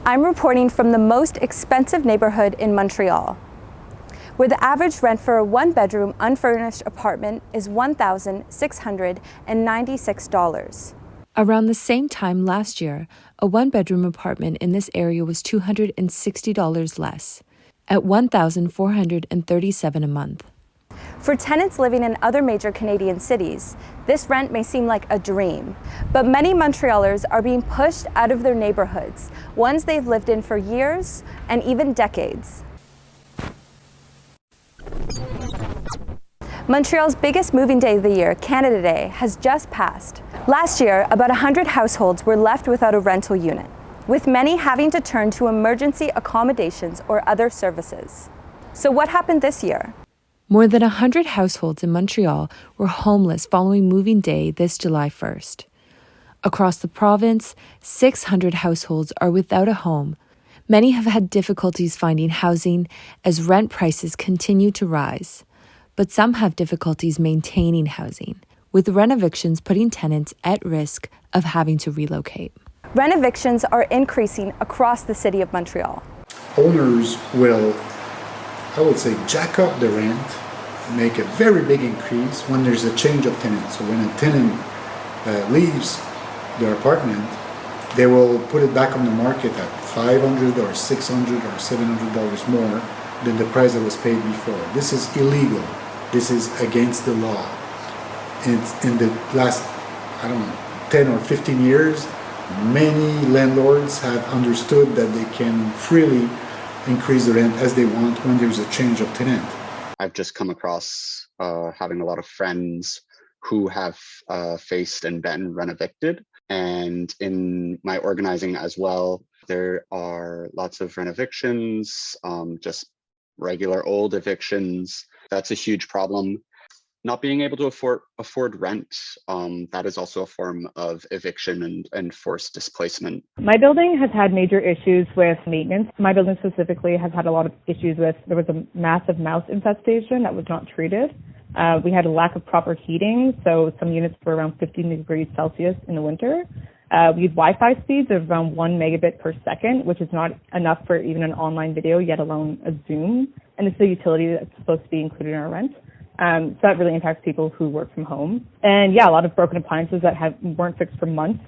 I'm reporting from the most expensive neighborhood in Montreal, where the average rent for a one-bedroom unfurnished apartment is $1,696. Around the same time last year, a one-bedroom apartment in this area was $260 less, at $1,437 a month. For tenants living in other major Canadian cities, this rent may seem like a dream, but many Montrealers are being pushed out of their neighborhoods, ones they've lived in for years and even decades. Montreal's biggest moving day of the year, Canada Day, has just passed. Last year, about 100 households were left without a rental unit, with many having to turn to emergency accommodations or other services. So what happened this year? More than 100 households in Montreal were homeless following moving day this July 1st. Across the province, 600 households are without a home. Many have had difficulties finding housing as rent prices continue to rise, but some have difficulties maintaining housing, with rent evictions putting tenants at risk of having to relocate. Rent evictions are increasing across the city of Montreal. Owners will, I would say, jack up the rent, make a very big increase when there's a change of tenant. So when a tenant leaves their apartment, they will put it back on the market at $500 or $600 or $700 more than the price that was paid before. This is illegal. This is against the law. And in the last, 10 or 15 years, many landlords have understood that they can freely increase the rent as they want when there's a change of tenant. I've just come across having a lot of friends who have faced and been rent evicted. And in my organizing as well, there are lots of rent evictions, just regular old evictions. That's a huge problem. Not being able to afford rent, that is also a form of eviction and forced displacement. My building has had major issues with maintenance. My building specifically has had a lot of issues with, there was a massive mouse infestation that was not treated. We had a lack of proper heating, so some units were around 15 degrees Celsius in the winter. We had Wi-Fi speeds of around 1 megabit per second, which is not enough for even an online video, yet alone a Zoom. And this is a utility that's supposed to be included in our rent. So that really impacts people who work from home. And yeah, a lot of broken appliances that weren't fixed for months,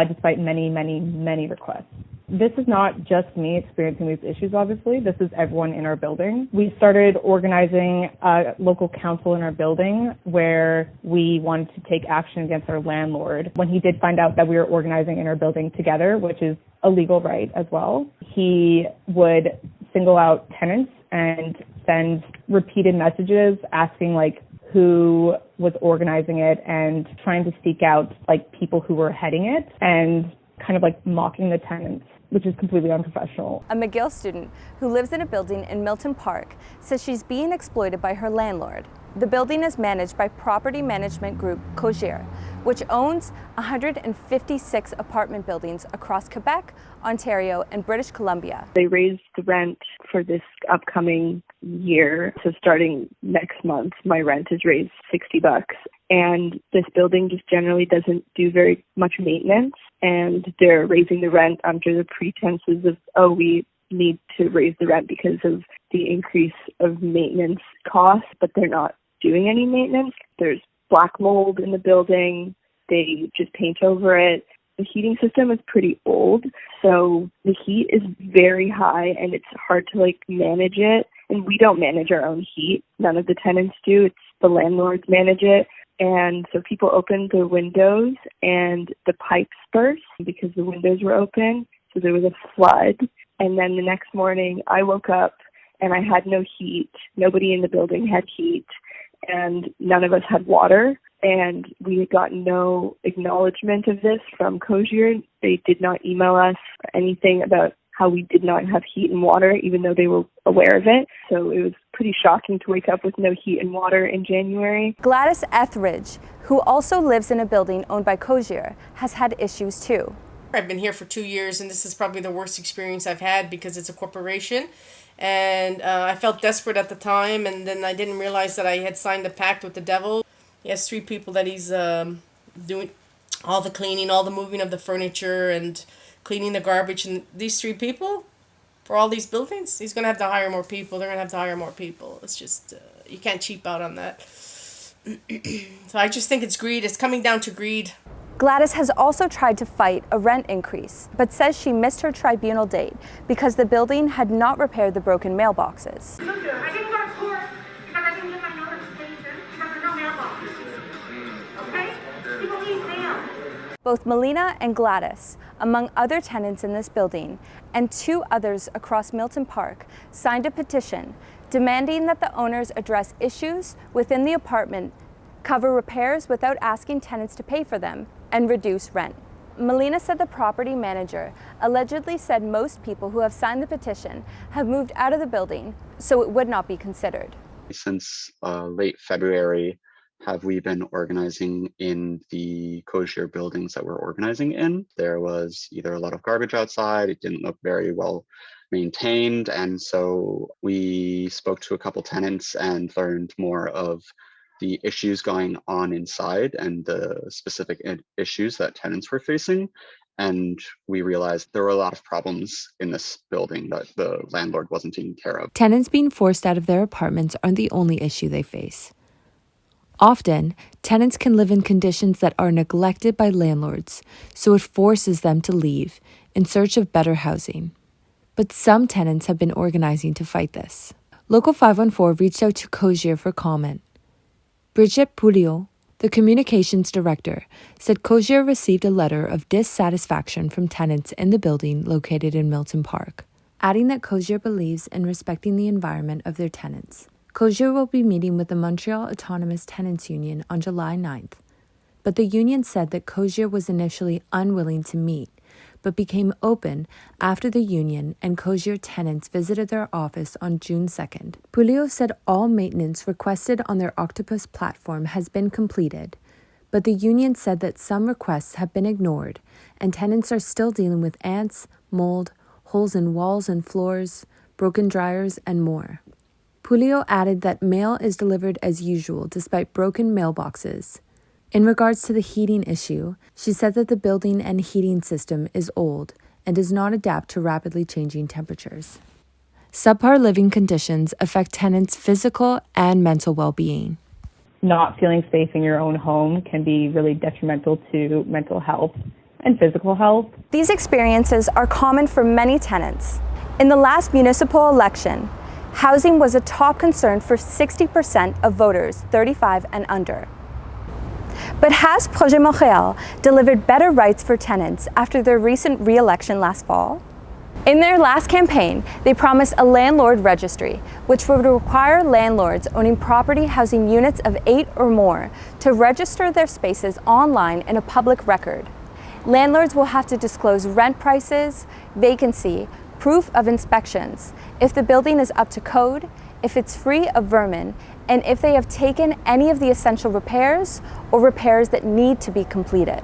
despite many, many, many requests. This is not just me experiencing these issues, obviously. This is everyone in our building. We started organizing a local council in our building where we wanted to take action against our landlord. When he did find out that we were organizing in our building together, which is a legal right as well, he would single out tenants and send repeated messages asking who was organizing it and trying to seek out people who were heading it and kind of mocking the tenants, which is completely unprofessional. A McGill student who lives in a building in Milton Park says she's being exploited by her landlord. The building is managed by property management group Cogir, which owns 156 apartment buildings across Quebec, Ontario, and British Columbia. They raised the rent for this upcoming year. So starting next month, my rent is raised $60. And this building just generally doesn't do very much maintenance. And they're raising the rent under the pretenses of, we need to raise the rent because of the increase of maintenance costs, but they're not doing any maintenance. There's black mold in the building. They just paint over it. The heating system is pretty old, so the heat is very high and it's hard to manage it. And we don't manage our own heat. None of the tenants do. It's the landlords manage it. And so people opened the windows and the pipes burst because the windows were open. So there was a flood. And then the next morning I woke up and I had no heat. Nobody in the building had heat. And none of us had water. And we had gotten no acknowledgement of this from Cogir. They did not email us anything about how we did not have heat and water, even though they were aware of it. So it was pretty shocking to wake up with no heat and water in January. Gladys Etheridge, who also lives in a building owned by Cogir, has had issues too. I've been here for 2 years, and this is probably the worst experience I've had because it's a corporation. And I felt desperate at the time, and then I didn't realize that I had signed a pact with the devil. He has 3 people that he's doing all the cleaning, all the moving of the furniture, and cleaning the garbage, and these 3 people for all these buildings, he's going to have to hire more people. They're going to have to hire more people. It's just, you can't cheap out on that. So I just think it's greed. It's coming down to greed. Gladys has also tried to fight a rent increase, but says she missed her tribunal date because the building had not repaired the broken mailboxes. I didn't go to court because I didn't get my notification because there's no mailboxes. Okay? People need mail. Both Melina and Gladys, among other tenants in this building, and 2 others across Milton Park, signed a petition demanding that the owners address issues within the apartment, cover repairs without asking tenants to pay for them, and reduce rent. Melina said the property manager allegedly said most people who have signed the petition have moved out of the building, so it would not be considered. Since late February, have we been organizing in the Cogier buildings that we're organizing in. There was either a lot of garbage outside, it didn't look very well maintained, and so we spoke to a couple tenants and learned more of the issues going on inside and the specific issues that tenants were facing. And we realized there were a lot of problems in this building that the landlord wasn't taking care of. Tenants being forced out of their apartments aren't the only issue they face. Often, tenants can live in conditions that are neglected by landlords, so it forces them to leave in search of better housing. But some tenants have been organizing to fight this. Local 514 reached out to Cogier for comment. Brigitte Pouliot, the communications director, said Cogier received a letter of dissatisfaction from tenants in the building located in Milton Park, adding that Cogier believes in respecting the environment of their tenants. Cogier will be meeting with the Montreal Autonomous Tenants Union on July 9th, but the union said that Cogier was initially unwilling to meet, but became open after the union and Cogier tenants visited their office on June 2nd. Pouliot said all maintenance requested on their Octopus platform has been completed, but the union said that some requests have been ignored and tenants are still dealing with ants, mold, holes in walls and floors, broken dryers, and more. Pouliot added that mail is delivered as usual despite broken mailboxes. In regards to the heating issue, she said that the building and heating system is old and does not adapt to rapidly changing temperatures. Subpar living conditions affect tenants' physical and mental well-being. Not feeling safe in your own home can be really detrimental to mental health and physical health. These experiences are common for many tenants. In the last municipal election, housing was a top concern for 60% of voters 35 and under. But has Projet Montréal delivered better rights for tenants after their recent re-election last fall? In their last campaign, they promised a landlord registry, which would require landlords owning property housing units of 8 or more to register their spaces online in a public record. Landlords will have to disclose rent prices, vacancy, proof of inspections, if the building is up to code, if it's free of vermin, and if they have taken any of the essential repairs or repairs that need to be completed.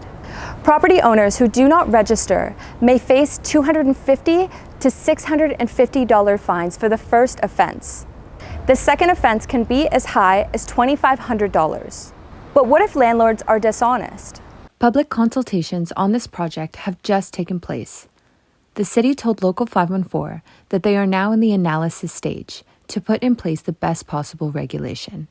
Property owners who do not register may face $250 to $650 fines for the first offense. The second offense can be as high as $2,500. But what if landlords are dishonest? Public consultations on this project have just taken place. The city told Local 514 that they are now in the analysis stage to put in place the best possible regulation.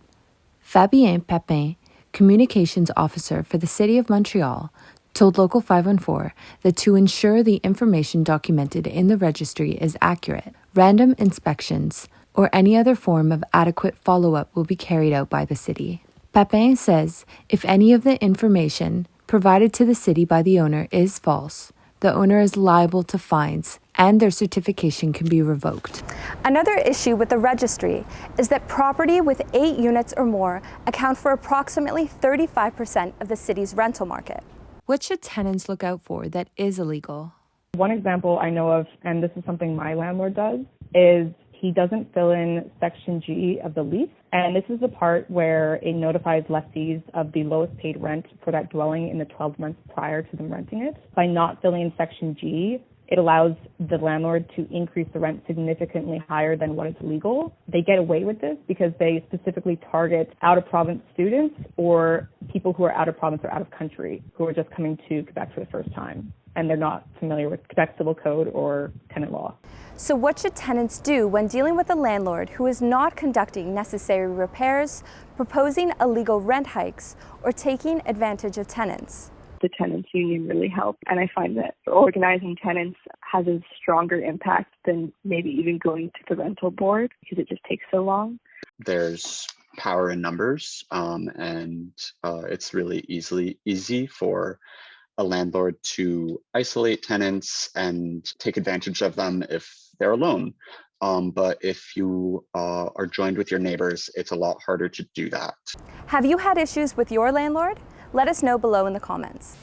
Fabien Papin, communications officer for the City of Montreal, told Local 514 that to ensure the information documented in the registry is accurate, random inspections or any other form of adequate follow-up will be carried out by the city. Papin says if any of the information provided to the city by the owner is false, the owner is liable to fines and their certification can be revoked. Another issue with the registry is that property with 8 units or more account for approximately 35% of the city's rental market. What should tenants look out for that is illegal? One example I know of, and this is something my landlord does, is he doesn't fill in Section G of the lease. And this is the part where it notifies lessees of the lowest paid rent for that dwelling in the 12 months prior to them renting it. By not filling in Section G, it allows the landlord to increase the rent significantly higher than what is legal. They get away with this because they specifically target out-of-province students or people who are out of province or out of country who are just coming to Quebec for the first time. and they're not familiar with Quebec Civil Code or tenant law. So what should tenants do when dealing with a landlord who is not conducting necessary repairs, proposing illegal rent hikes, or taking advantage of tenants? The tenants union really helped, and I find that organizing tenants has a stronger impact than maybe even going to the rental board because it just takes so long. There's power in numbers, and it's really easy for a landlord to isolate tenants and take advantage of them if they're alone. But if you are joined with your neighbors, it's a lot harder to do that. Have you had issues with your landlord? Let us know below in the comments.